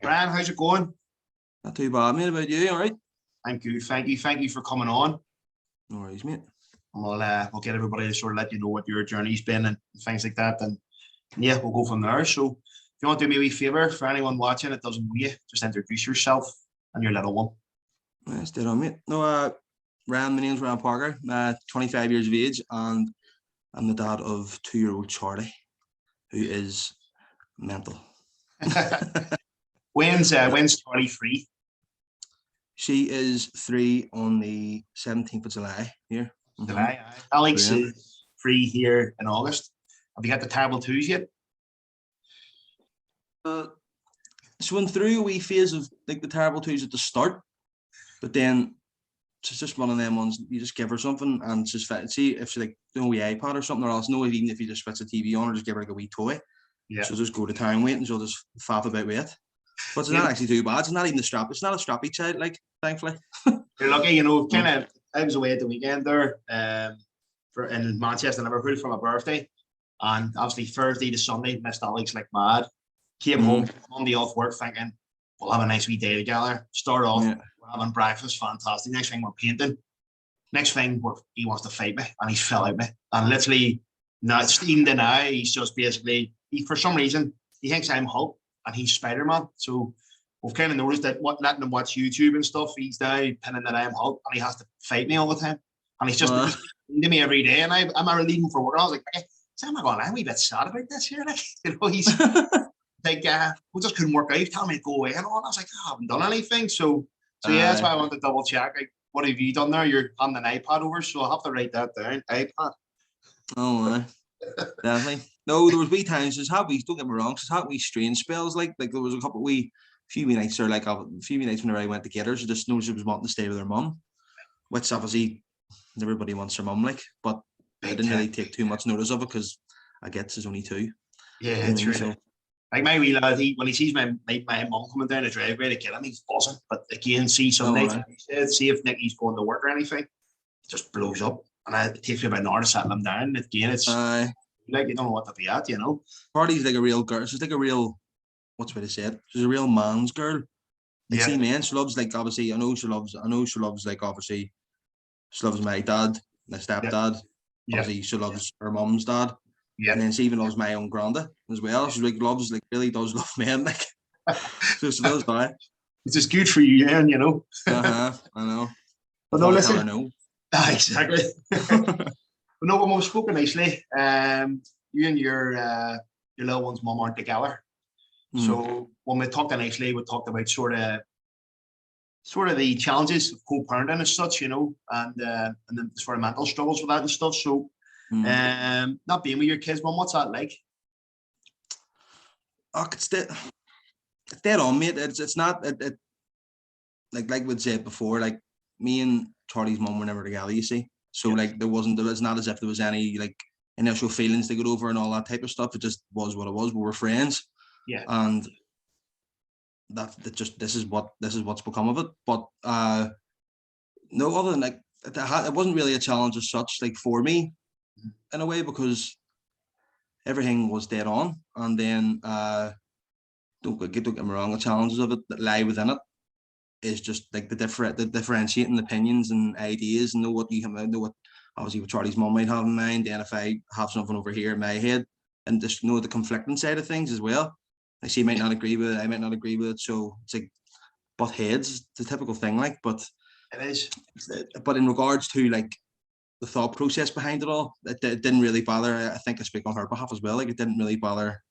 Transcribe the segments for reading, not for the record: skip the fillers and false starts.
Ryan, how's it going? Not too bad, mate. About you, all right? I'm good, thank you. Thank you for coming on. No worries, mate. And we'll get everybody to sort of let you know what your journey's been and things like that. And yeah, we'll go from there. So if you want to do me a wee favour, for anyone watching that doesn't know you, just introduce yourself and your little one. Nice, dead on, mate. No, Ryan, my name's Ryan Parker. 25 years of age, and I'm the dad of 2-year-old Charli, who is mental. When's 23? She is 3 on the 17th of July here. July. Alex is 3 here in August. Have you got the terrible twos yet? She went through a wee phase of like the terrible twos at the start, but then it's just one of them ones. You just give her something and she's fit. See if she like doing a wee iPad or something, or else no, even if you just switch the TV on or just give her like a wee toy, she'll just go to town with it and she'll just faff about with it. But it's not actually too bad. It's not even the strap. It's not a strappy child, like, thankfully. You're lucky, kind of. I was away at the weekend there, in Manchester neighborhood for my birthday, and obviously Thursday to Sunday missed Alex like mad. Came home Monday off work thinking we'll have a nice wee day together. Start off, we're having breakfast, fantastic. Next thing we're painting. Next thing he wants to fight me, and he's fell out me. And literally, now even to now, he's just basically for some reason he thinks I'm Hulk and he's Spider-Man. So we've kind of noticed that letting him watch YouTube and stuff, he's now pinning that I'm Hulk and he has to fight me all the time. And he's just to me every day. And I'm leaving for work. And I was like, hey, I'm a wee bit sad about this here. Like, he's like, we just couldn't work out. He's telling me to go away and all. And I was like, I haven't done anything. So yeah, that's why I wanted to double check. Like, what have you done there? You're on an iPad over, so I'll have to write that down. iPad. Oh, definitely. No, there was wee times. Don't get me wrong. She's had wee strange spells. Like there was a few wee nights whenever I went to get her, she just noticed she was wanting to stay with her mum, which obviously everybody wants their mum, like. But I didn't really take too much notice of it because I get she's only 2. Yeah, it's really. So. Like my wee lad, when he sees my mum coming down the driveway to get him, he's buzzing. But again, see some nights, see if Nicky's going to work or anything, it just blows up. And it takes me about an hour to settle him down. Again, it's like you don't know what to be at, you know. Party's like a real girl. She's like a real, what's what I said? She's a real man's girl. Like, see, man, she loves, like, obviously, I know she loves like, obviously, she loves my dad, my stepdad. Obviously, she loves her mum's dad. Yeah. And then she even loves my own granda as well. She really does love men, like. So she loves that. It's just good for you, man, you know. I know. But no, listen. I know. Exactly. But no, when we've spoken nicely, you and your little one's mum aren't together. So when we talked initially, we talked about sort of the challenges of co-parenting and such, you know, and the sort of mental struggles with that and stuff. So not being with your kids, mum, what's that like? Oh, it's dead on, mate. It's not like we'd said before, like me and Charlie's mum were never together, you see. So like it's not as if there was any like initial feelings to get over and all that type of stuff. It just was what it was. We were friends. Yeah. And this is what's become of it. But no, other than like it wasn't really a challenge as such, like for me, in a way, because everything was dead on. And then don't get me wrong, the challenges of it that lie within it is just like the differentiating opinions and ideas, and know what obviously what Charlie's mum might have in mind, and if I have something over here in my head, and just know the conflicting side of things as well. Like she might not agree with it, I might not agree with it, so it's like butt heads, it's a typical thing, like. But it is. But in regards to like the thought process behind it all, it didn't really bother. I think I speak on her behalf as well. Like it didn't really bother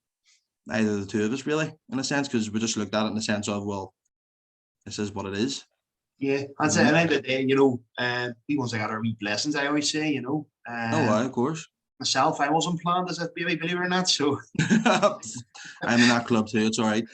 either of the two of us, really, in a sense, because we just looked at it in the sense of, well, this is what it is. Yeah, that's it. At the end of the day, you know, we once got our wee blessings, I always say, you know. Of course. Myself, I wasn't planned as a baby, believe it or not, so. I'm in that club too, it's all right.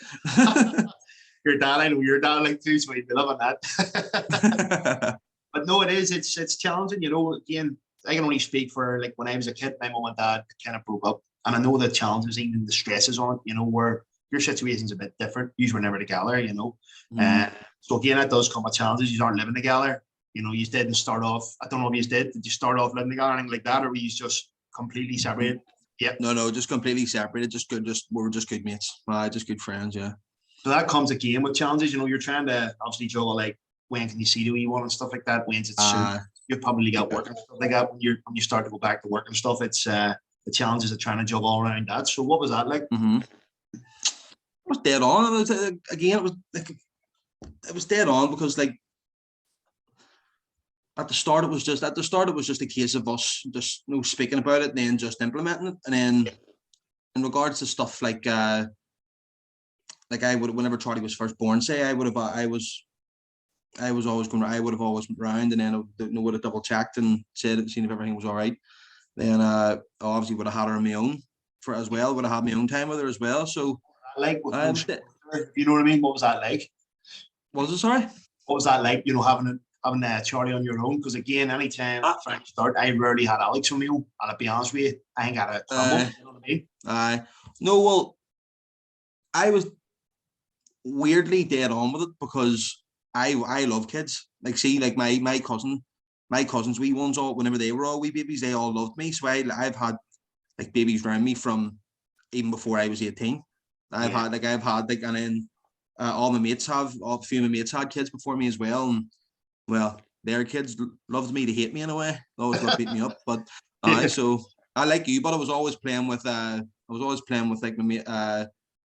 Your dad, I know your dad like too, so he'd be loving that. But no, it's challenging, you know. Again, I can only speak for like when I was a kid, my mum and dad kind of broke up. And I know the challenges, even the stresses on it, you know, where your situation's a bit different. You were never together, you know. So again, that does come with challenges. You aren't living together. You know, you didn't start off, I don't know if you did. Did you start off living together or anything like that? Or were you just completely separated? Yeah. No, just completely separated. We were just good mates. Just good friends, yeah. So that comes again with challenges. You're trying to obviously juggle like when can you see the wee one and stuff like that. When's it soon? You've probably got work and stuff like that when you start to go back to work and stuff. It's the challenges of trying to juggle all around that. So what was that like? It was dead on. It was, again, it was dead on because like at the start it was just a case of us just speaking about it and then just implementing it. And then in regards to stuff like I would, whenever Charlie was first born, say I would have always went round and then I would have double checked and seen if everything was all right. Then I obviously would have had her on my own for as well. Would have had my own time with her as well. So like, you know what I mean? What was that like? What was it? Sorry. What was that like? Having Charlie on your own? Because again, anytime I try to start, I rarely had Alex on my own. And to be honest with you, I ain't got a trouble. You know what I mean? No, well, I was weirdly dead on with it because I love kids. Like, see, like my cousins, wee ones, all whenever they were all wee babies, they all loved me. So I've had like babies around me from even before I was 18. I've had and then all my mates a few of my mates had kids before me as well, and well, their kids loved me to hate me in a way. They always got beat me up, but so I like you, but I was always playing with like my mate,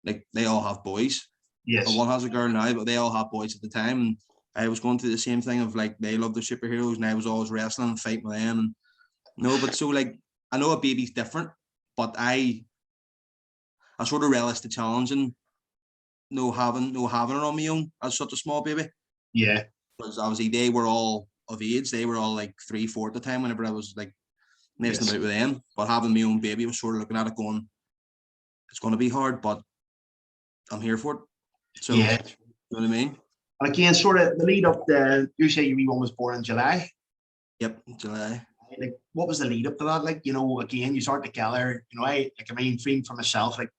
like they all have boys. Yes. One has a girl now, but they all have boys at the time. And I was going through the same thing of like they love the superheroes, and I was always wrestling and fighting with them. And but so like I know a baby's different, but I sort of relish the challenge and having her on my own as such a small baby. Yeah. Because obviously they were all of age. They were all like 3, 4 at the time whenever I was like messing about with them. But having my own baby, I was sort of looking at it going, it's going to be hard, but I'm here for it. So, you know what I mean? And again, sort of the lead up to, you say your wee one was born in July? Yep, July. Like, what was the lead up to that? Like, again, you start together, feeling for myself, like,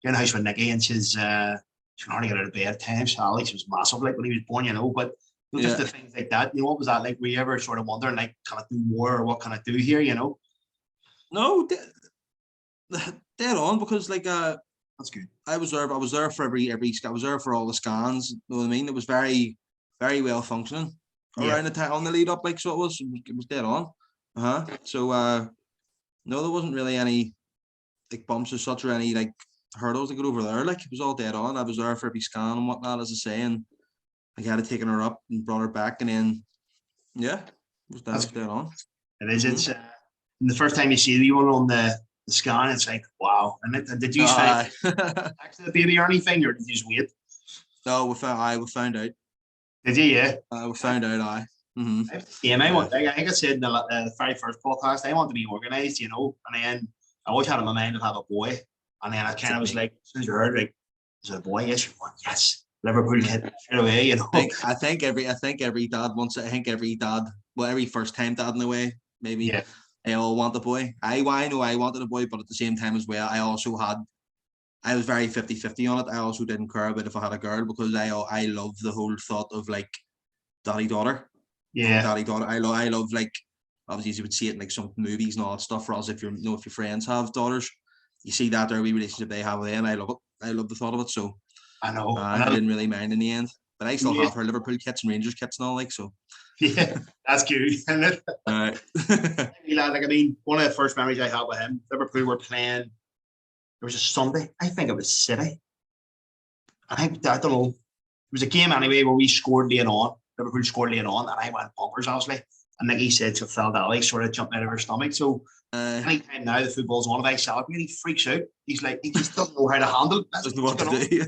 you're in the house with Nikki and she can hardly get out of bed at times. So Alex was massive, like, when he was born, but just the things like that, what was that like? Were you ever sort of wondering, like, can I do more or what can I do here, No, dead on, because like, that's good. I was there for every I was there for all the scans. You know what I mean? It was very, very well functioning around the time on the lead up. Like, so it was dead on. So no, there wasn't really any like bumps or such or any like hurdles to get over there. Like, it was all dead on. I was there for every scan and whatnot, as I say, and I had taken her up and brought her back, and then it was dead on. It is. It's the first time you see the one on the scan, it's like, wow. And did you find back to the baby or anything, or did you just wait? No, we found out. Did you? Yeah. We found out. I think I said in the very first podcast, I want to be organised, and then I always had in my mind to have a boy, and then I kind of was like, as soon as you heard, like, is it a boy? Yes, yes. Liverpool kid straight away, I think every dad wants it. I think every dad, well, every first time dad in a way, maybe they all want the boy. I know I wanted a boy, but at the same time as well, I was very 50-50 on it. I also didn't care about if I had a girl, because I love the whole thought of like daddy-daughter. Yeah. Daddy-daughter. I love like, obviously you would see it in like some movies and all that stuff. For us, if your friends have daughters, you see that wee relationship they have with them. I love it. I love the thought of it. So I know. I didn't really mind in the end, but I still have her Liverpool kits and Rangers kits and all, like, so. Yeah, that's good, isn't it? All right. Like, I mean, one of the first memories I had with him, Liverpool were playing. There was a Sunday, I think it was City. I don't know. It was a game anyway where we scored late on. Liverpool scored late on, and I went bumpers, obviously. And Nicky said to Phil Daly, sort of jumped out of her stomach. So anytime now the football's on, if I celebrate, he freaks out. He's like, he just doesn't know how to handle it. Doesn't know what to do.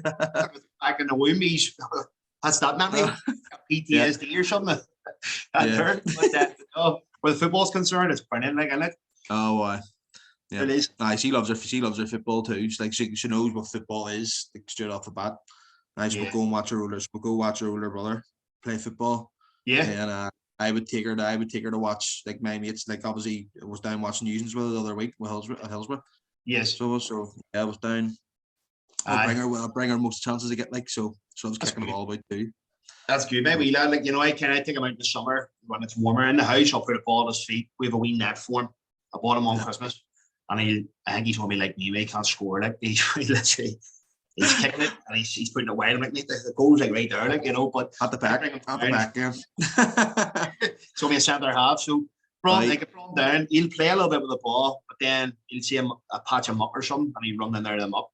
Back in the womb, that's that memory. PTSD or something. But where the football's concerned, it's brilliant, like, isn't it? Oh, why? Yeah. It is. She loves her football too. She's like, she knows what football is, like, straight off the bat. We'll go watch her older brother play football. Yeah. And I would take her to watch, like, my mates, like, obviously I was down watching Newsons with her the other week with Hillsborough. Yes. So I was down. I'll bring her most chances I get, like, so I was kicking the ball about too. That's good, mate. Wee lad, like, I take him out in the summer when it's warmer in the house. I'll put a ball at his feet. We have a wee net for him. I bought him on Christmas, and I think he told me, like, me, he can't score. Like, he he's kicking it and he's putting it wide. I'm like, mate, the goal's like right there, like, you know, but At the back, yeah. it's only a centre half, so like from down, he'll play a little bit with the ball, but then he'll see a patch of muck or something, and he'll run in there to them up.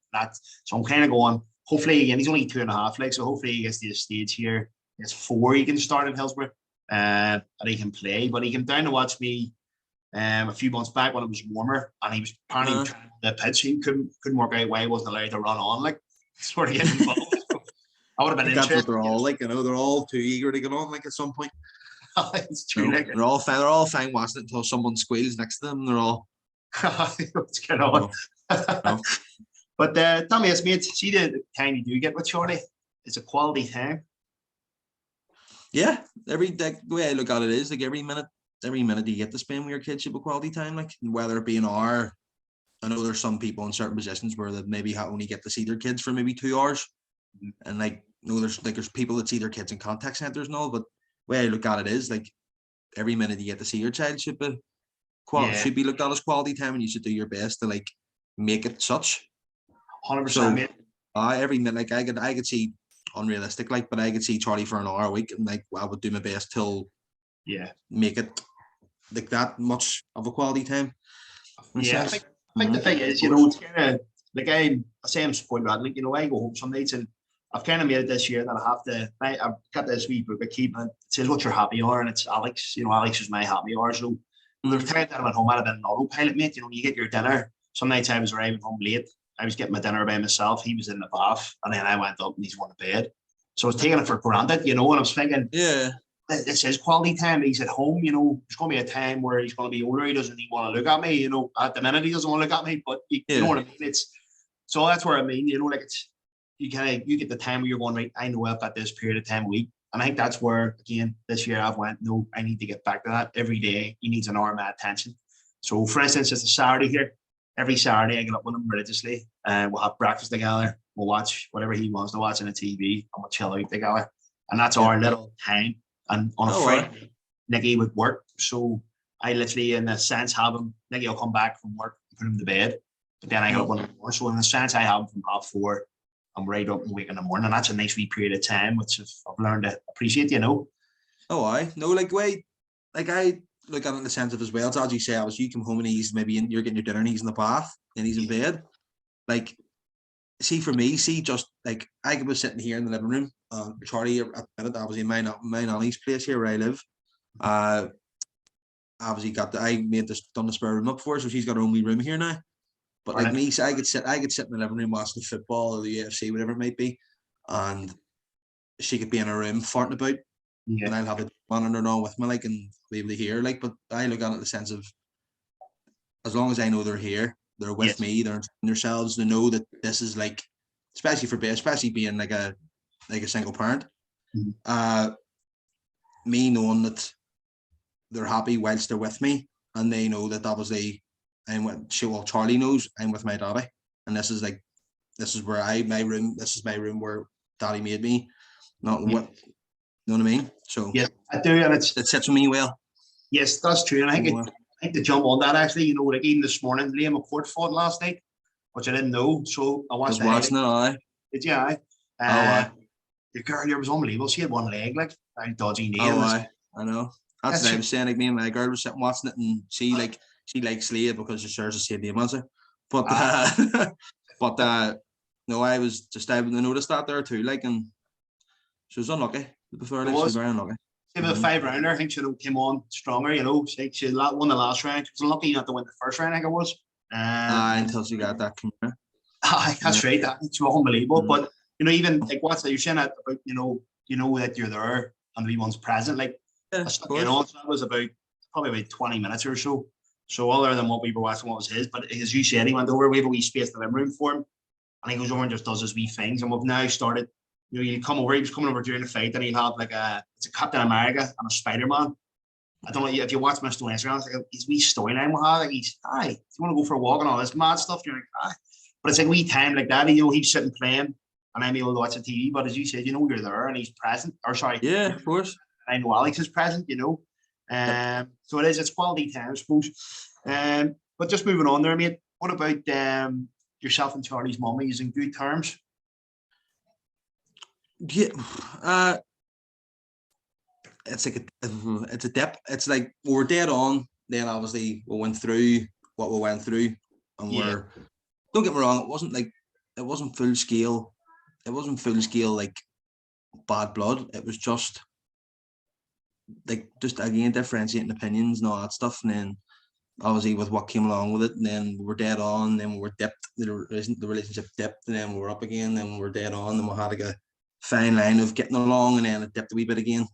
So I'm kind of going, hopefully, again, he's only 2.5, like, so hopefully he gets to the stage here. It's 4 he can start in Hillsborough, and he can play. But he came down to watch me a few months back when it was warmer, and he was apparently trying the pitch. He couldn't work out why he wasn't allowed to run on, like, sort of getting involved. I would have been interested. That's what they're all like, you know, they're all too eager to get on, like, at some point. It's true. Like, they're all fine watching it until someone squeals next to them. They're all what's going on. No. But tell me this, mate, see the time you do get with Charli, it's a quality time. Yeah, the way I look at it is like every minute you get to spend with your kids should be quality time, like whether it be an hour. I know there's some people in certain positions where they maybe only get to see their kids for maybe 2 hours, and like there's people that see their kids in contact centers and all, but the way I look at it is like every minute you get to see your child should be should be looked at as quality time, and you should do your best to like make it such. 100%, mate. Every minute, like I could see unrealistic, like, but I could see Charli for an hour a week, and like I would do my best till make it like that much of a quality time. Yeah, I think the thing is, you know, it's kind of like I say I'm spoiled, like, you know, I go home some nights and I've kind of made it this year that I've got this wee book I keep, and it says what your happy hour, and it's Alex. You know, Alex is my happy hour. So there's times that I'm at home, I'd have been an autopilot, mate. You know, you get your dinner. Some nights I was arriving home late. I was getting my dinner by myself. He was in the bath, and then I went up and he's going to bed. So I was taking it for granted, you know, and I was thinking, this is quality time. He's at home, you know. There's going to be a time where he's going to be older. He doesn't even want to look at me, you know. At the minute, he doesn't want to look at me, but you know what I mean. So that's where I mean, you know, like you get the time where you're going, right, I know I've got this period of time a week. And I think that's where, again, this year I've went, no, I need to get back to that. Every day he needs an hour of my attention. So for instance, it's a Saturday here. Every Saturday I get up with him religiously, and we'll have breakfast together. We'll watch whatever he wants to watch on the TV, and we'll chill out together. And that's our little time. And on a Friday, Nicky would work. So I literally, in a sense, have him, Nicky will come back from work and put him to bed. But then I get up on the morning. So in a sense, I have him from 4:30. I'm right up and awake in the morning. And that's a nice wee period of time, which I've learned to appreciate, you know. Oh, I know, like I look at it in the sense of as well. It's as you say, you come home and he's maybe you're getting your dinner and he's in the bath and he's in bed. Like, see, for me, just like I was sitting here in the living room, Charli at the minute, obviously my nanny's place here where I live. Obviously I done the spare room up for her, so she's got her own wee room here now. But like me, so I could sit in the living room watching football or the UFC, whatever it might be, and she could be in her room farting about, and I'll have it monitored on with me, like, and be able to hear, like. But I look at it in the sense of, as long as I know they're here, they're with me, they're in themselves, they know that this is like, especially being like a single parent, me knowing that they're happy whilst they're with me, and they know that obviously Charli knows I'm with my daddy, and this is where my room where daddy made me, not what, you know what I mean? So yeah, I do, and it sits with me well. Yes, that's true, and I think to jump on that, actually, you know, like even this morning, Liam McCourt fought last night, which I didn't know, so I watched it. Did you? Your girl was unbelievable. She had one leg, like a dodgy knee. I know. That's what I was saying. Like, me and my girl were sitting watching it, and she likes Leah because she shares the same name as her. But no, I noticed that there too. Like, and she was unlucky. She was very unlucky. She was a 5-rounder. I think she came on stronger. You know, she won the last round. She was unlucky not to win the first round. I think it was. Until she got that camera. That's right. It's unbelievable. But you know, even like what's that you're saying that about, you know that you're there and everyone's present. Like, so that was probably about 20 minutes or so. So other than what we were watching, what was his, but as you said, he went over, we have a wee space in the living room for him, and he goes over and just does his wee things. And we've now started, you know, he was coming over during the fight, and he'll have like it's a Captain America and a Spider-Man. I don't know if you watch my story on Instagram, it's like his wee storyline we have, like he's, do you want to go for a walk and all this mad stuff? You're like, but it's like wee time like that, you know, he's sitting playing, and I'm able to watch the TV, but as you said, you know, you're there and he's present, yeah, of course. I know Alex is present, you know. So it's quality time, I suppose. But just moving on there, mate, what about yourself and Charli's mum? Are you in good terms? Yeah, it's like it's a dip. It's like we were dead on. Then obviously we went through what we went through, and Yeah, we're don't get me wrong. It wasn't full scale. It wasn't full scale like bad blood. It was just like just again differentiating opinions and all that stuff, and then obviously with what came along with it, and then we were dead on, then we were dipped, the relationship dipped, and then we were up again, then we were dead on, then we had like a fine line of getting along, and then it dipped a wee bit again.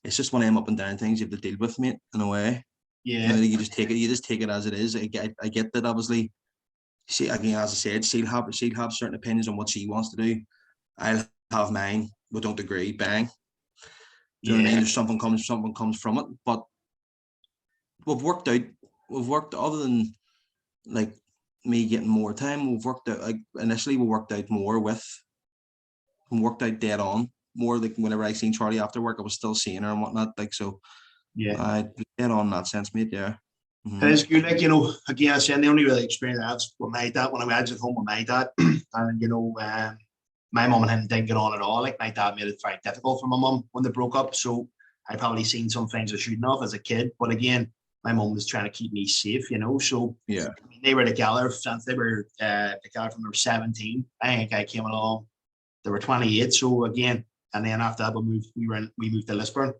It's just one of them up and down things you have to deal with, mate, in a way. You know, yeah, you just take it as it is. I get that obviously. She again, as I said, she'll have certain opinions on what she wants to do. I'll have mine. We don't agree. Bang. Do you know what I mean? yeah, There's something comes from it. But we've worked out. We've worked other than like me getting more time. We've worked out. Like initially, we worked out more with. We worked out dead on more. Like whenever I seen Charlie after work, I was still seeing her and whatnot. Like so, yeah. I dead on in that sense, mate. Yeah. It Mm-hmm. is good, like, you know, again, I said the only really experience I had with my dad when I was at home with my dad. And, you know, my mum and him didn't get on at all. Like, my dad made it very difficult for my mum when they broke up. So I probably seen some things I shouldn't have as a kid. But again, my mum was trying to keep me safe, you know. So Yeah. I mean, they were together since they were together from they were 17. I think I came along, they were 28. So again, and then after that, we moved to Lisburn.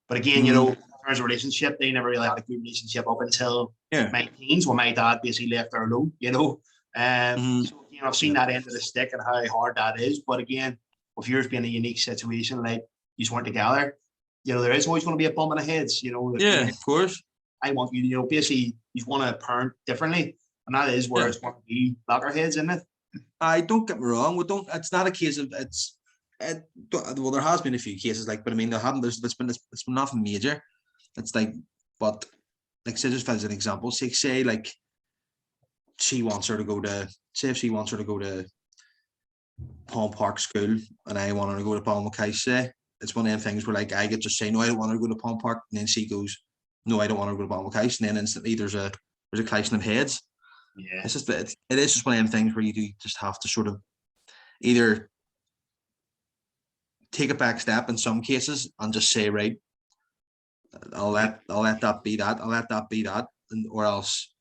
But again, you know, Mm-hmm. as far as a relationship, they never really had a good relationship up until Yeah. my teens when my dad basically left her alone, you know. Mm-hmm. So, you know, I've seen Yeah. that end of the stick and how hard that is. But again, with yours being a unique situation, like you just weren't together, you know, there is always going to be a bump in the heads, you know. Yeah. Of course. I want you, you know, basically you want to parent differently. And that is where Yeah. it's going to be lockerheads, isn't it? I don't get me wrong. We don't. It's not a case of it's. Well, there has been a few cases like, but I mean, there haven't. It's been nothing major. It's like, but like, say just as an example, say like she wants her to go to, say if she wants her to go to Palm Park School, and I want her to go to Balmackay. Say it's one of them things where like I get to say no, I don't want her to go to Palm Park, and then she goes, no, I don't want her to go to Balmackay, and then instantly there's a clashing of heads. Yeah. It's just it is just one of them things where you do just have to sort of either take a back step in some cases and just say, right, I'll let that be that. I'll let that be that. And or else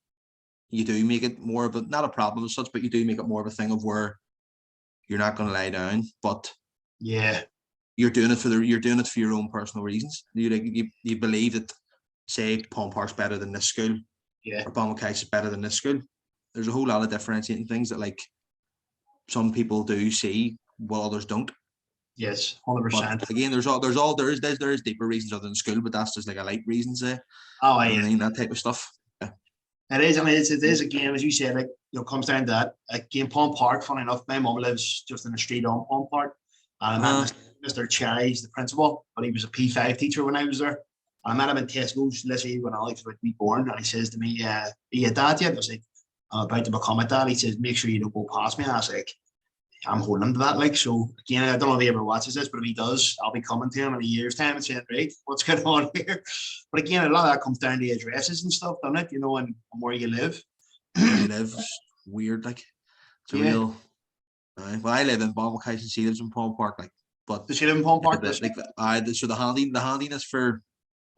you do make it more of a not a problem as such, but you do make it more of a thing of where you're not gonna lie down, but Yeah. you're doing it for your own personal reasons. You believe that say Palm Park's better than this school Yeah. or Balmackay is better than this school. There's a whole lot of differentiating things that like some people do see while others don't. Yes. But 100%. again, there is deeper reasons other than school, but that's just like a light reason, say. Oh, You know yeah. what I mean? That type of stuff. Yeah. It is. I mean, it is a game, as you said, like, you know, comes down to that. Again, Palm Park, funny enough, my mum lives just in the street on Palm Park. And I met Uh-huh. Mr. Cherry's the principal, but he was a P5 teacher when I was there. And I met him in Tesco's literally when Alex was about to be born. And he says to me, are you a dad yet? I was like, I'm about to become a dad. He says, make sure you don't go past me. And I was like, I'm holding him to that. Like, so again, I don't know if he ever watches this, but if he does, I'll be coming to him in a year's time and saying, right, what's going on here? But again, a lot of that comes down to addresses and stuff, doesn't it? You know, and where you live. Where you live is weird, like it's a Yeah. real well, I live in Balmackay and she lives in Palm Park, like but Does she live in Palm it's a Park? bit like I so the handiness for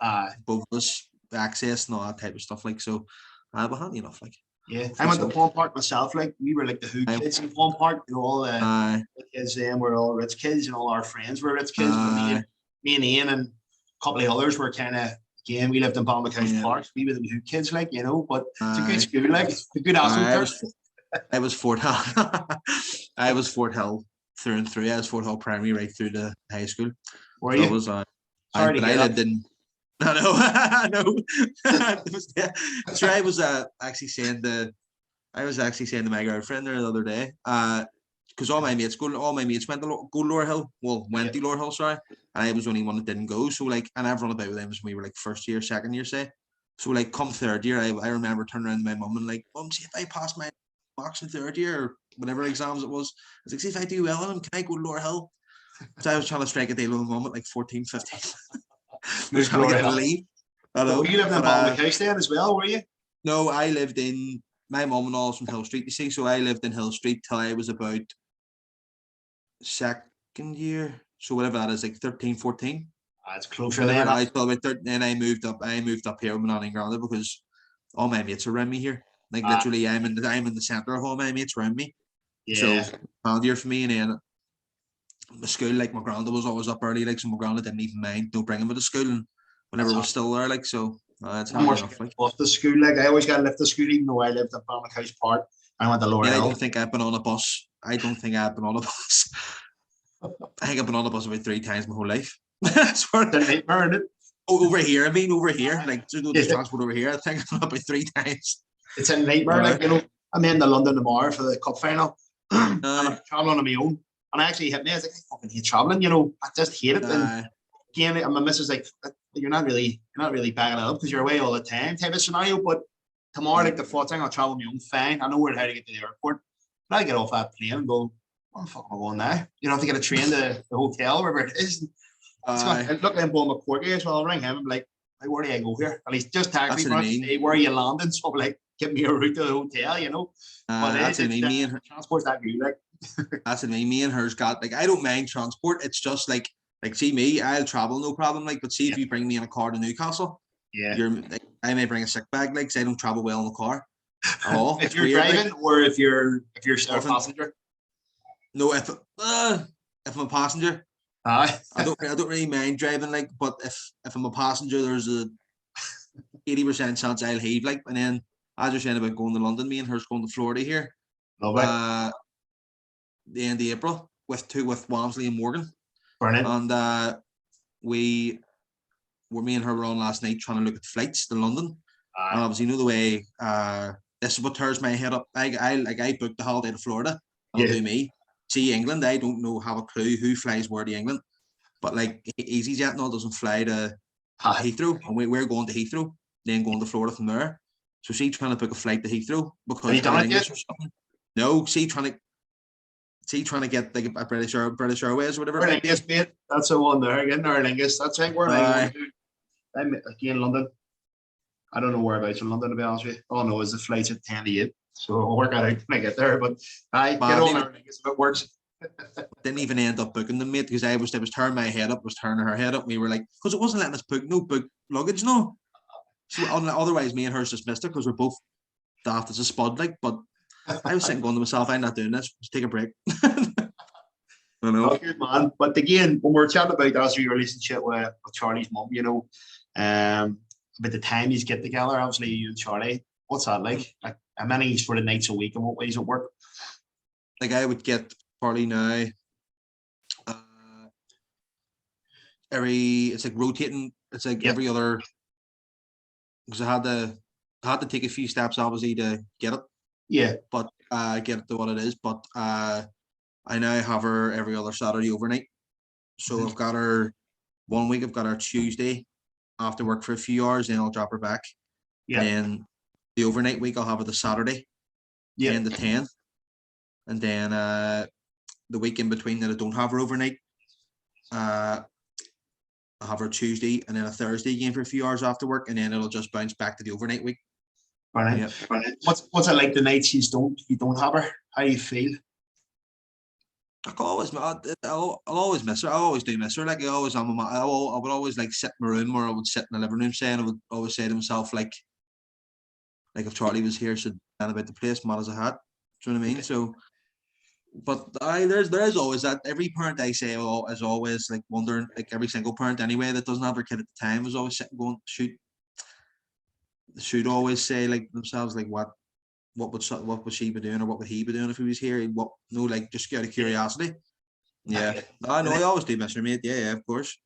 Uh, both of us, the access and all that type of stuff, like so we're handy enough, like yeah. I hopefully went to so. Palm Park myself. Like, we were like the who I kids in Palm Park. You know, all I the kids then were all rich kids, and all our friends were rich kids. But I me and Ian and a couple of others were kind of, again, we lived in Balmackay yeah, Park. We were the who kids, like, you know, but it's a good I school, like, a good I atmosphere. was I was Fort Hill. I was Fort Hill through and through. I was Fort Hill primary right through to high school. Were So I you? was Sorry to but I hear that. lived in I know, I know. It was, yeah. Sure, I was I was actually saying to my girlfriend there the other day, because all my mates went to go to Lower Hill, well, Yeah. went to Lower Hill, sorry, and I was the only one that didn't go. So like, and I've run about with them when we were like first year, second year, say. So like, come third year, I remember turning around to my mum and like, mum, see if I pass my box in third year or whatever exams it was. I was like, see if I do well in them, can I go to Lower Hill? So I was trying to strike a deal with my mum at like 14, 15. I was Moved to trying to Laura get her to Hill. leave. I So know, you lived in but Balmackay then as well, were you? no, I lived in my mum and all from Hill Street, you see. So I lived in Hill Street till I was about second year. So whatever that is, like 13, 14. It's closer Whatever. then. I thought about 13, then I moved up here with my nanny and granddad because all my mates are around me here. Like literally, I'm in the center of all my mates around me. Yeah. So handier for me. And then the school, like my granddad was always up early, like so my granddad didn't even mind no bringing me to school, and whenever it was still there, like so. It's handy enough. Like off the school, like I always got to lift the school, even though I lived in Balmac House Park. I went to Lower I Hill. don't think I've been on a bus. I think I've been on a bus about 3 times my whole life. It's a nightmare, isn't it? Over here, like to go to transport over here, I think I've been about 3 times. It's a nightmare. Like, you know, I'm in the London tomorrow for the cup final. And I'm traveling on my own. And I actually hit me. I was like, I fucking hate traveling, you know. I just hate it. And again, and my missus like, you're not really bagging it up because you're away all the time type of scenario. But tomorrow, like the fourth thing, I'll travel on my own fine. I know where how to get to the airport. But I get off that plane and go, where the fuck am I going now? You don't have to get a train to the hotel, wherever it is. Look, I'm going to Corky as well. I'll ring him and be like, where do I go here? And he's just taxed me for say, where are you landing? So I'm like, give me a route to the hotel, you know. But that's what I mean. Me and her transport's that good, like. That's what I mean. Me and her's got like I don't mind transport. It's just like see me, I'll travel no problem. Like, but see if you bring me in a car to Newcastle, you're like, I may bring a sick bag, like, 'cause I don't travel well in the car at all. If you're driving, like, or if you're a passenger. No, if I'm a passenger, I don't really mind driving, like, but if I'm a passenger, there's a 80% chance I'll heave, like, and then as you're saying about going to London, me and her's going to Florida here. Lovely. The end of April with Walmsley and Morgan. Brilliant. And me and her were on last night trying to look at flights to London. And obviously, you know the way this is what tears my head up. I booked the holiday to Florida. That'll do me. See, England, I don't have a clue who flies where to England. But like EasyJet and all doesn't fly to Heathrow, and we're going to Heathrow, then going to Florida from there. So she's trying to book a flight to Heathrow because have you done it yet? Or something. No, trying to get like a British Airways or whatever. Aer Lingus, mate. That's the one there again. Aer Lingus. That's right. Where I'm again in London. I don't know whereabouts in London, to be honest with you. All I know is the flight's at 10 to 8. So I'll work out when I get there. But I get on Aer Lingus if it works. Didn't even end up booking them, mate, because I was turning my head up, was turning her head up. We were like, because it wasn't letting us book luggage, no. So otherwise, me and her's dismissed it because we're both daft as a spud, like. But I was sitting going to myself, I'm not doing this. Just take a break. I know. Good man. But again, when we're chatting about that's your relationship with Charlie's mum, you know, about the time you get together, obviously you and Charlie, what's that like? Like how many sort of nights a week and what ways it work? Like I would get Charlie now. It's like rotating. It's like every other. Because I had to take a few steps obviously to get it. Yeah. But get it to what it is. But I now have her every other Saturday overnight. So I've got her 1 week. I've got her Tuesday after work for a few hours. Then I'll drop her back. Yeah. And the overnight week I'll have her the Saturday. Yeah. 10 to 10. And then the week in between that I don't have her overnight, I'll have her Tuesday and then a Thursday again for a few hours after work, and then it'll just bounce back to the overnight week. Brilliant. Yeah. Brilliant. What's it like the nights you don't have her? How do you feel? I'll always miss her. I always do miss her. Like I would always like sit in my room, or I would sit in the living room saying, I would always say to myself, like if Charlie was here, she'd stand about the place, mad as a hat. Do you know what I mean? So, but there's always that. Every parent I say is always like wondering, like every single parent anyway that doesn't have their kid at the time is always sitting going, should always say like themselves, like what would she be doing, or what would he be doing if he was here? Like just out of curiosity. Yeah, I know. I always do miss her, mate. Yeah, of course.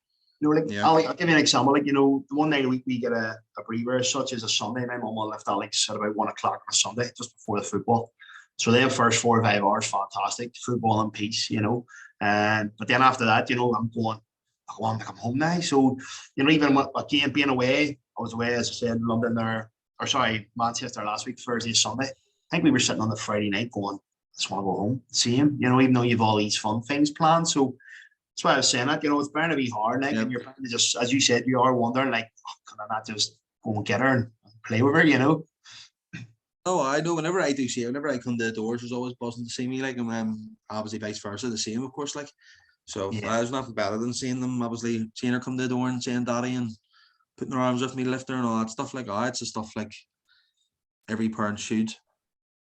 You know, like I'll give you an example. Like, you know, the one night a week we get a breather, such as a Sunday. My mum will lift Alex at about 1 o'clock on a Sunday, just before the football. So they have first 4 or 5 hours, fantastic football in peace, you know. But then after that, you know, I'm going to come home now. So, you know, even again being away, I was away, as I said, in London Manchester last week, Thursday, Sunday. I think we were sitting on the Friday night going, I just want to go home, see him, you know, even though you've all these fun things planned. So that's why I was saying that, you know, it's bound to be hard, like, and you're trying to just, as you said, you are wondering, like, can I not just go and get her and play with her, you know? Oh, I know. Whenever I come to the doors, there's always buzzing to see me. Like, and obviously vice versa, the same, of course. Like, So Yeah. there's nothing better than seeing them, obviously, seeing her come to the door and saying daddy and putting her arms with me, lifting her and all that stuff like that. It's the stuff like every parent should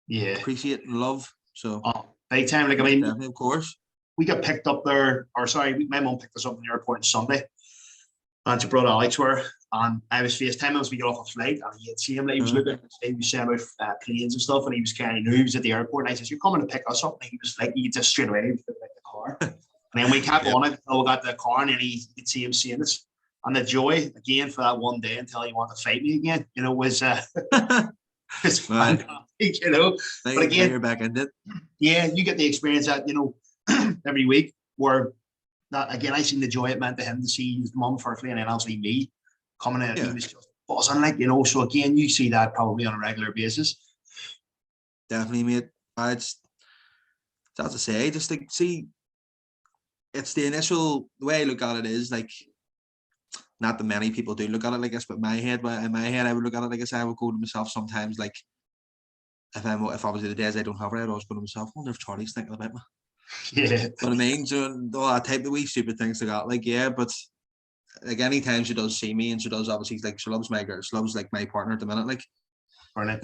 Yeah. appreciate and love. So Big time. Like, I mean, definitely, of course. we got picked up there, or sorry, my mum picked us up in the airport on Sunday. And she brought Alex were, and I was FaceTiming as we got off a flight, and he had seen him, like, he was looking, he was saying about planes and stuff, and he was kind of knew he was at the airport, and I said, "You're coming to pick us up?" And he was like, he just straight away, he was looking at the car. And then we kept on it until we got to the car, and then he could see him seeing us. And the joy, again, for that one day until he wanted to fight me again, you know, was it's fantastic, you know. But again, you're back in it. Yeah, you get the experience that, you know, every week where that, again, I seen the joy it meant to him to see his mum firstly, and then obviously me coming in. He was just buzzing, like, you know. So again, you see that probably on a regular basis. Definitely, mate. It's as I say, just like, see, it's the initial, the way I look at it is like, not that many people do look at it like this, but in my head, I would look at it like this. I would go to myself sometimes, like, if obviously the days I don't have it, I'd always go to myself, I wonder if Charlie's thinking about me. Yeah. What I mean, so all that type of wee stupid things like that. Like, yeah, but like anytime she does see me, and she does, obviously, like, she loves my girl, she loves like my partner at the minute, like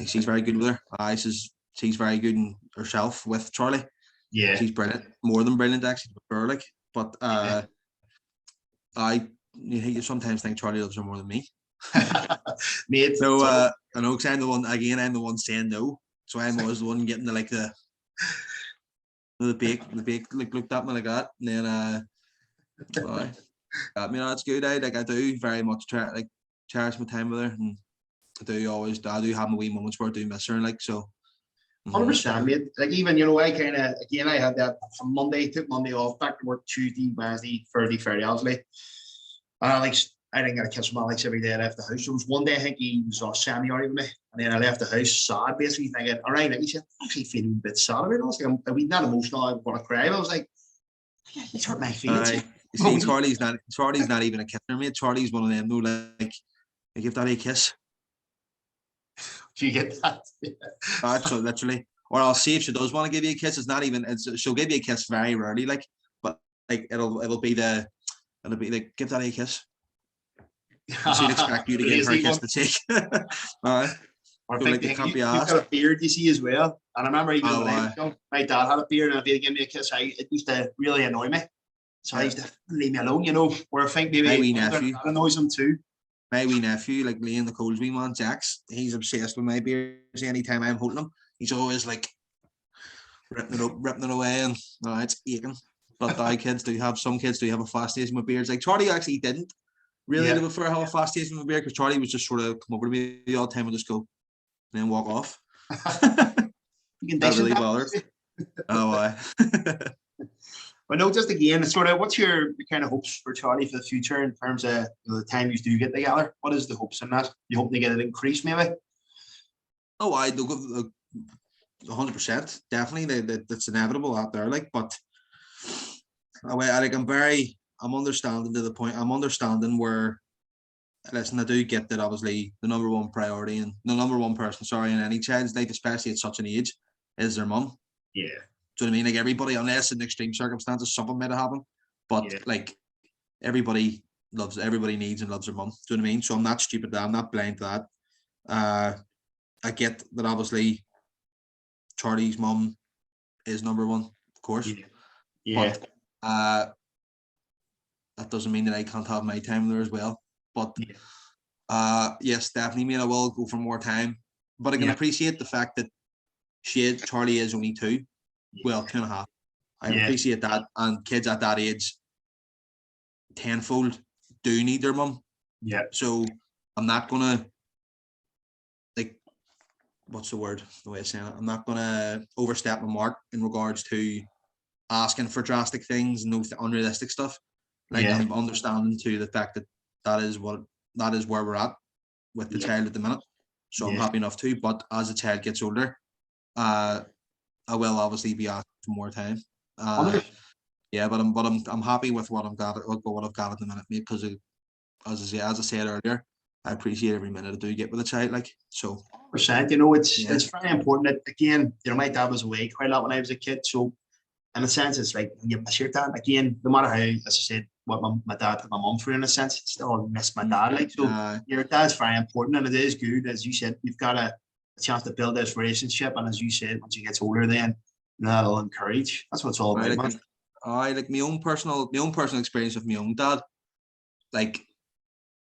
she's very good with her. She's very good in herself with Charlie. Yeah. She's brilliant, more than brilliant actually with her, like. But you sometimes think Charlie loves her more than me. Mate, so I know, because I'm the one saying no, so I'm always the one getting the bake like looked at me like that, and then I mean, that's good. I do very much cherish my time with her, and I do have my wee moments where I do miss her, like, so. 100%, mate. Like, even, you know, I kind of, again, I had that from Monday, took Monday off, back to work Tuesday, Wednesday, Thursday, Friday, obviously. And Alex, I didn't get a kiss from Alex every day I left the house. So it was one day I think he was semi-alright with me. And then I left the house sad, basically thinking, all right, like, he said, I'm actually feeling a bit sad about it. I was like, I'm not emotional, I want to cry. But I was like, yeah, he's hurt my feelings. You see, Charlie's not even a kisser, mate. Charlie's one of them, no, like, I give Daddy a kiss. Do you get that? That's literally. Or I'll see if she does want to give you a kiss. She'll give you a kiss very rarely, like, but like it'll be like, give Daddy a kiss. She'd expect you to give her a kiss to take. All right. Or so, like, it can't be you've asked. got a beard, you see, as well. And I remember even when I was young, my dad had a beard, and if he'd give me a kiss, it used to really annoy me. So I used to leave me alone, you know. Where I think maybe my wee nephew, that annoys him too. My wee nephew, like Lee and the Coles wee man, Jax, he's obsessed with my beards. Anytime I'm holding him, he's always like ripping it away, and it's aching. But some kids do have a fascination with beards. Like Charlie actually didn't really have a fascination with beard, because Charlie was just sort of come over to me all the time and just go and then walk off. You can that really bothered. Oh, But no, just again, sort of, what's your kind of hopes for Charlie for the future in terms of, you know, the time you do get together? What is the hopes in that? You hope to get it increased, maybe? Oh, I do. 100%, definitely. That's inevitable out there. Like, but I'm understanding to the point. I'm understanding where, listen, I do get that obviously the number one priority and the number one person, in any child's life, especially at such an age, is their mum. Yeah. Do you know what I mean? Like, everybody, unless in extreme circumstances, something might have happened. But like, everybody needs and loves their mum. Do you know what I mean? So I'm not stupid. I'm not blind to that. I get that obviously Charlie's mum is number one, of course. Yeah. But that doesn't mean that I can't have my time there as well. But yes, definitely, mean I will go for more time. But I can appreciate the fact that Charlie is only 2. Well, 2.5. I appreciate that. And kids at that age, tenfold, do need their mum. Yeah. So I'm not gonna, like, what's the word? The way of saying it. I'm not gonna overstep my mark in regards to asking for drastic things and no unrealistic stuff. Like, I'm understanding to the fact that is where we're at with the child at the minute. So I'm happy enough to. But as the child gets older, I will obviously be asking for more time. But I'm happy with what I've got at the minute, mate, because as I said earlier, I appreciate every minute I do get with a child, like, so. %, you know, it's very important that, again, you know, my dad was away quite a lot when I was a kid, so in a sense, it's like you miss your dad again. No matter how, as I said, what my dad put my mum through, in a sense, still miss my dad. Like so, your dad's very important, and it is good, as you said. You've got a chance to build this relationship, and as you said, once you get older, then that'll encourage. That's what it's all about, man. I like my own personal experience with my own dad. Like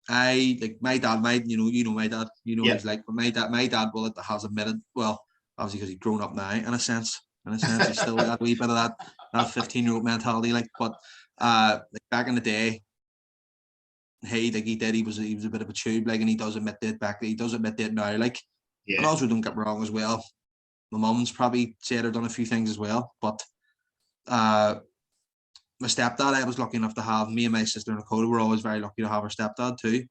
I like my dad, my my dad, he's like, but my dad has admitted, well, obviously because he's grown up now, in a sense, he's still got a wee bit of that 15-year-old mentality, like, but like back in the day, he was a bit of a tube, like, and he does admit it now, like, and also don't get me wrong as well, my mum's probably said or done a few things as well, but my stepdad, I was lucky enough to have, me and my sister Nicole were always very lucky to have our stepdad too.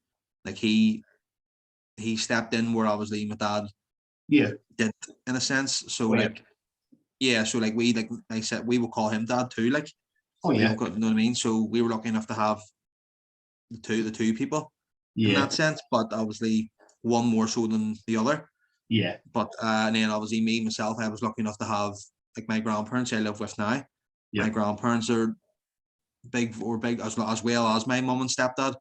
Like he stepped in where obviously my dad did, in a sense. So like we, like I said, we will call him dad too. Like you know what I mean? So we were lucky enough to have the two people in that sense, but obviously one more so than the other. Yeah. But and then obviously myself, I was lucky enough to have like my grandparents I live with now. My grandparents are big as well as my mum and stepdad.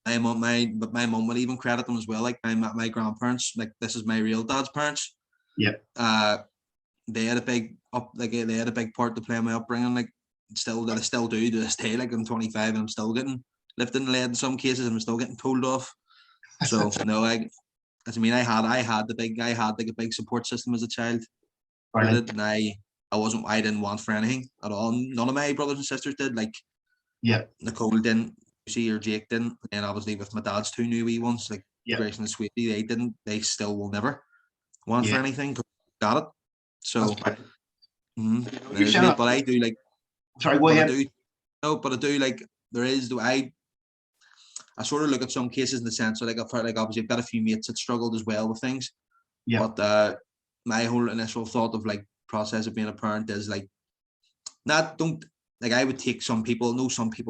My mum would even credit them as well. Like my grandparents, like this is my real dad's parents. They had a big part to play in my upbringing. Like they still do to this day. Like I'm 25 and I'm still getting lifted and led in some cases, and I'm still getting told off. So no, I had like a big support system as a child. And I didn't want for anything at all. None of my brothers and sisters did. Like, Nicole didn't, Lucy or Jake didn't. And obviously with my dad's two new wee ones, like Grace and Sweetie, they didn't. They still will never want for anything. Got it. So, but I do like. Sorry, go ahead. But I do like. There is. I sort of look at some cases in the sense, so like I've heard, like obviously I've got a few mates that struggled as well with things. But my whole initial thought of like process of being a parent is like I would take some people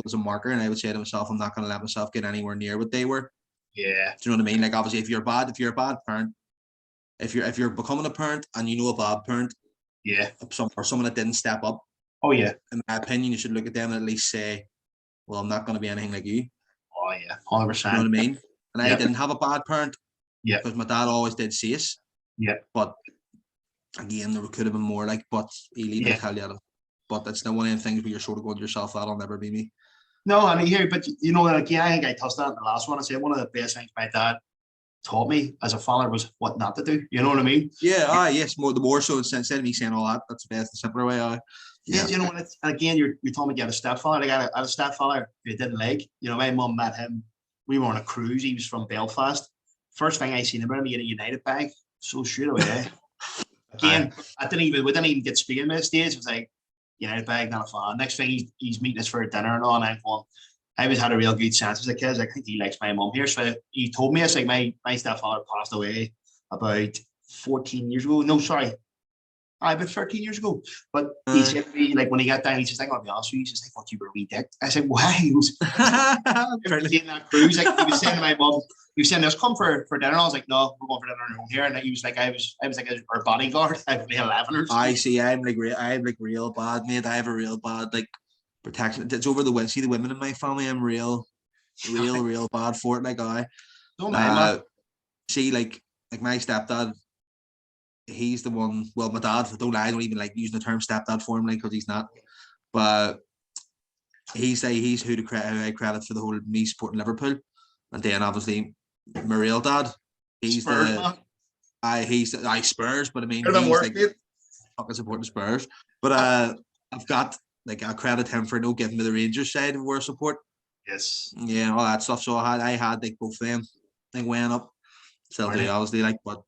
as a marker, and I would say to myself, I'm not going to let myself get anywhere near what they were. Do you know what I mean? Like obviously if you're a bad parent, if you're becoming a parent and you know a bad parent, or someone that didn't step up, in my opinion, you should look at them and at least say, well, I'm not going to be anything like you. 100%. You know what I mean? And I didn't have a bad parent because my dad always did see us. But again, there could have been more, like, but he didn't tell you that. But that's not one of the things where you're sort of going to yourself, that'll never be me. No, I mean, here, but you know, again, I think I touched on the last one. I said one of the best things my dad taught me as a father was what not to do. You know what I mean? Yes, the more so instead of me saying all that, that's the best, the simpler way. You know, and again, you're telling me you had a stepfather. Like I had a stepfather who didn't like. You know, my mum met him. We were on a cruise. He was from Belfast. First thing I seen him, he had a United bag. So straight away. Again, we didn't even get speaking at this stage. It was like, United bag, not a fan. Next thing he's meeting us for dinner and all, and I'm going, I always had a real good sense as a kid. I think he likes my mum here. So he told me, it's like my stepfather passed away about 14 years ago. No, sorry. About 13 years ago. But he said to me, like when he got down, he says, I'm gonna be honest with you, he says, I thought you were a wee dick. I said, why? He was in that cruise, like he was saying to my mum, he was saying, let's come for dinner. And I was like, no, we're going for dinner on our own here. And he was like, I was like our bodyguard. I was 11 or something. I see, I'm like real bad, mate. I have a real bad like protection. It's over the see the women in my family, I'm real bad for it. Like don't mind, see, like my stepdad, he's the one. Well, my dad. I don't even like using the term stepdad for him, like, because he's not. But he's who I credit for the whole me supporting Liverpool, and then obviously my real dad. He's Spurs, he's Spurs, but I mean he's like fucking supporting Spurs. But I've got like I credit him for giving me the Rangers side of where support. Yes. Yeah, all that stuff. So I had like both of them. Like weighing up. Still do obviously like, but.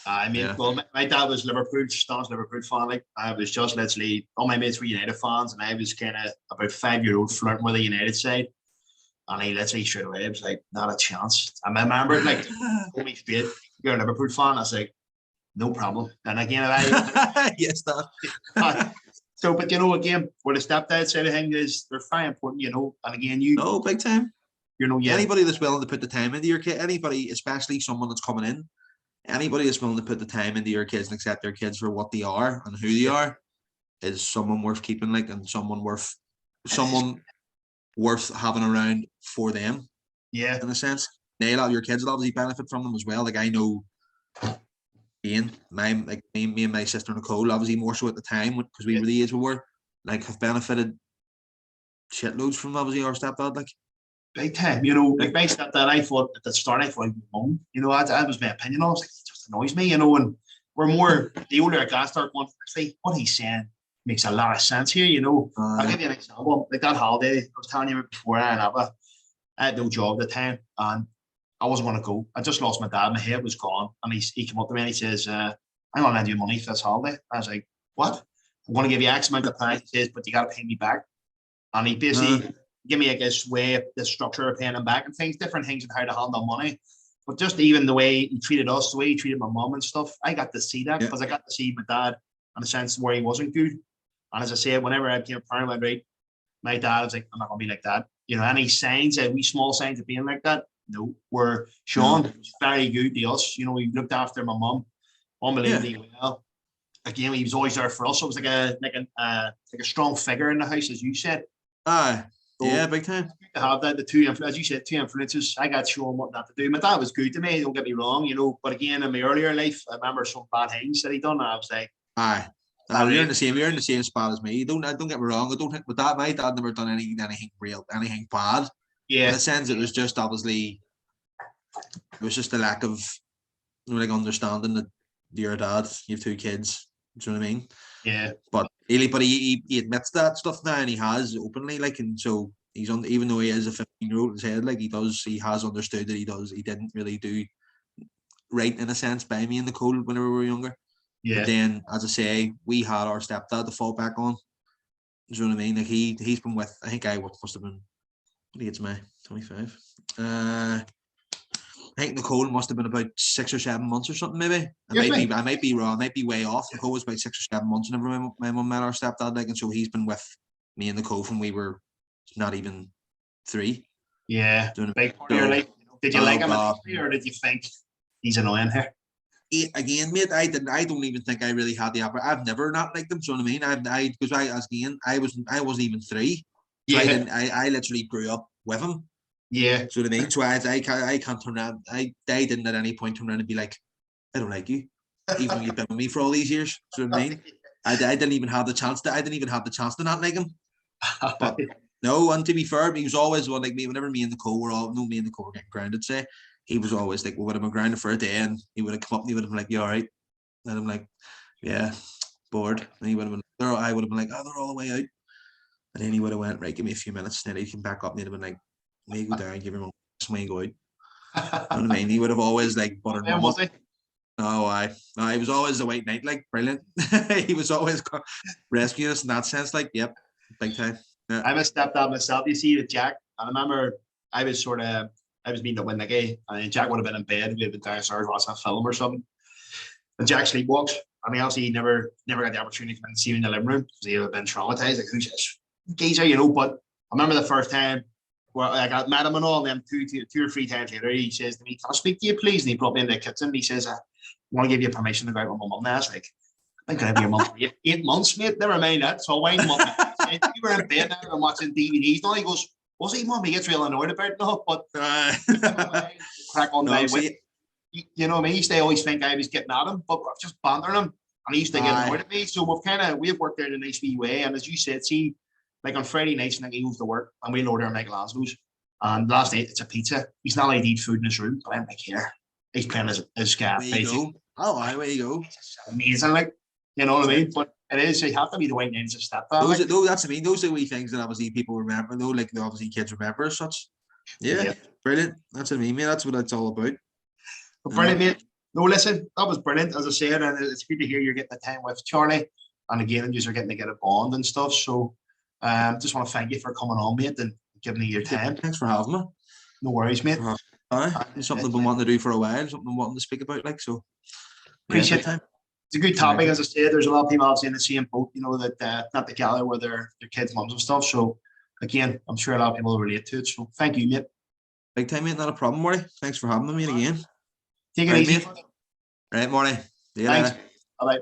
I mean, well, my dad was Liverpool, staunch Liverpool fan. Like I was just literally all my mates were United fans, and I was kind of about 5-year-old flirting with the United side. And he literally straight away was like, not a chance. And I remember like, told me straight, you're a Liverpool fan. I was like, no problem. And again, yes, that. So, but you know, again, for the stepdad side of things is they're very important, you know. And again, big time. You know, anybody that's willing to put the time into your kid, anybody, especially someone that's coming in. Anybody that's willing to put the time into your kids and accept their kids for what they are and who they are, is someone worth keeping, like, and someone worth having around for them, Yeah. in a sense. Now, a lot of your kids will obviously benefit from them as well. Like, I know Ian, me and my sister Nicole, obviously more so at the time because we were the age we were, like, have benefited shitloads from obviously our stepdad, like. Big time, you know, like my stepdad, I thought at the start, I thought he was mum, you know, that was my opinion. I was like, it just annoys me, you know, and we're more, the older I got, start going, actually, what he's saying makes a lot of sense here, you know. I'll give you an example, like that holiday, I was telling you before, I had no job at the time, and I wasn't going to go. I just lost my dad, my head was gone, and he came up to me and he says, I'm going to lend you money for this holiday. I was like, what? I'm going to give you X amount of time, he says, but you got to pay me back. And he basically give me, I guess, way the structure of paying him back and things, different things and how to handle money. But just even the way he treated us, the way he treated my mom and stuff, I got to see that because I got to see my dad in a sense where he wasn't good. And as I said, whenever I became a parent, I went, right, my dad was like, I'm not gonna be like that. You know, any signs, wee small signs of being like that, no. Where Sean was very good to us. You know, he looked after my mom unbelievably well. Again, he was always there for us. So it was like a strong figure in the house, as you said. Yeah, big time. To have that, the two, as you said, two influences. I got shown what not to do. My dad was good to me, don't get me wrong, you know. But again, in my earlier life, I remember some bad things that he done. And I was like, you're in the same spot as me. Don't get me wrong. I don't think my dad never done anything bad. Yeah. In a sense, it was just obviously the lack of, you know, like, understanding that you're a dad, you have two kids. Do you know what I mean? Yeah. But he admits that stuff now, and he has openly, like, and so he's on. Even though he is a 15-year-old in his head, like, he has understood that he didn't really do right, in a sense, by me and Nicole whenever we were younger. Yeah. But then, as I say, we had our stepdad to fall back on. Do you know what I mean? Like, he's been with, I think must have been, what age am I? 25. I think Nicole must have been about 6 or 7 months or something, maybe. I might be wrong. I might be way off. Nicole was about 6 or 7 months whenever my mum met our stepdad, like, and so he's been with me and Nicole from we were not even 3. Yeah. Big part of your life. Did you like him initially, or did you think he's annoying here? Again, mate, I don't even think I really had the opportunity. I've never not liked them. Do you know what I mean? I wasn't even 3. So I literally grew up with him. Yeah. So what I mean? So I can't turn around. I didn't at any point turn around and be like, I don't like you, even though you've been with me for all these years. So what I mean? I didn't even have the chance to not like him. But no, and to be fair, he was always one like me. Whenever me and Nicole were getting grounded, say, he was always like, we would have been grounded for a day, and he would have come up and he would have been like, you all right? And I'm like, yeah, bored. And he would have been there. I would have been like, oh, they're all the way out. And then he would have went, right, give me a few minutes. And then he came back up and he'd have been like, may go down, give him a swing, go out. You know what I mean? He would have always like buttered him up. No, he was always the white knight, like, brilliant. He was always rescuing us in that sense, like, yep, big time. Yeah. I'm a stepdad myself, you see, with Jack. And I remember I was meeting to win the game, and Jack would have been in bed, we'd have been downstairs watching a film or something. And Jack sleepwalks. I mean, obviously he never got the opportunity to come and see me in the living room because he would have been traumatized, like, who's this geezer, you know. But I remember the first time where I got met him and all, and then two or three times later, he says to me, can I speak to you, please? And he brought me in the kitchen, and he says, I want to give you permission to go out with my mum. And I was like, I think I have your mum for 8 months, mate. Never mind that. So why you were in bed now and watching DVDs. No, he goes, was he, mum? He gets real annoyed about it. No, but crack on my way. You know what I mean? He used to always think I was getting at him, but I was just bantering him, and he used to get annoyed at me. So we've worked out in a nice wee way. And as you said, see, like on Friday nights, like, he goes to work, and we'll order Michelangelo's. And last night it's a pizza. He's not allowed to eat food in his room, but I'm like, here, he's playing his scat. Where you go? Oh, where you go? It's amazing, like, you know what I mean? But it is, you have to be the white knight as a stepdad. That's what I mean. Those are the wee things that obviously people remember, though, like obviously kids remember as such. Yeah, brilliant. That's what I mean, mate. That's what it's all about. But brilliant, mate. No, listen, that was brilliant, as I said, and it's good to hear you're getting the time with Charli, and again, you're getting to get a bond and stuff. So, just want to thank you for coming on, mate, and giving me your time. Thanks for having me. No worries, mate. It's something I've been wanting to do for a while, something I'm wanting to speak about, like, so. Appreciate it. It's a good topic, as I said. There's a lot of people obviously in the same boat, you know, that not together with their kids' mums and stuff. So, again, I'm sure a lot of people will relate to it. So, thank you, mate. Big time, mate. Not a problem, Morty. Thanks for having me, mate, again. Take it easy. Mate. Right, Morty. See you later. Bye-bye.